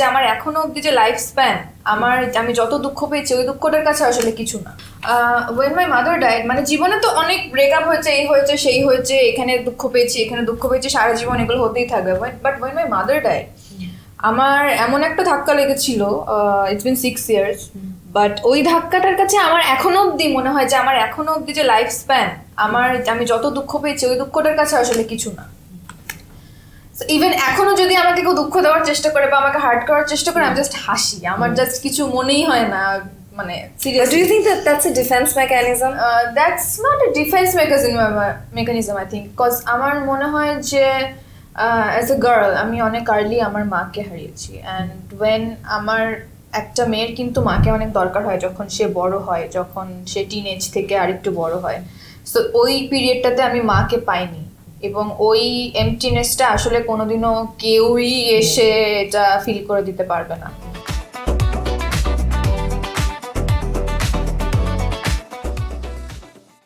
যে আমার এখনো অব্দি যে লাইফ স্প্যান আমি যত দুঃখ পেয়েছি ওই দুঃখটার কাছে আসলে কিছু না। ওয়েন মাই মাদার ডাইড, মানে জীবনে তো অনেক ব্রেকআপ হয়েছে, এই হয়েছে সেই হয়েছে, এখানে দুঃখ পেয়েছি এখানে দুঃখ পেয়েছি, সারা জীবন এগুলো হতেই থাকবে। But when my mother died আমার এমন একটা ধাক্কা লেগেছিল, ইটস বিন 6 years, বাট ওই ধাক্কাটার কাছে আমার এখনো অব্দি মনে হয় যে আমার এখনো অব্দি যে লাইফ স্প্যান আমি যত দুঃখ পেয়েছি ওই দুঃখটার কাছে আসলে কিছু না। ইভেন এখনো যদি আমাকে কেউ দুঃখ দেওয়ার চেষ্টা করে বা আমাকে হার্ট করার চেষ্টা করে, আমি জাস্ট হাসি, আমার জাস্ট কিছু মনেই হয় না। মানে Do you think that that's a defense mechanism? That's not a defense mechanism I think, because আমার মনে হয় যে অ্যাজ এ গার্ল আমি অনেক আর্লি আমার মাকে হারিয়েছি, অ্যান্ড ওয়েন আমার একটা মেয়ের কিন্তু মাকে অনেক দরকার হয় যখন সে বড় হয়, যখন সে টিনেজ থেকে আরেকটু বড় হয়। সো ওই পিরিয়ডটাতে আমি মাকে পাইনি, এবং ওই এমটিনেসটা আসলে কোনোদিনও কেউই এসে এটা ফিল করে দিতে পারবে না।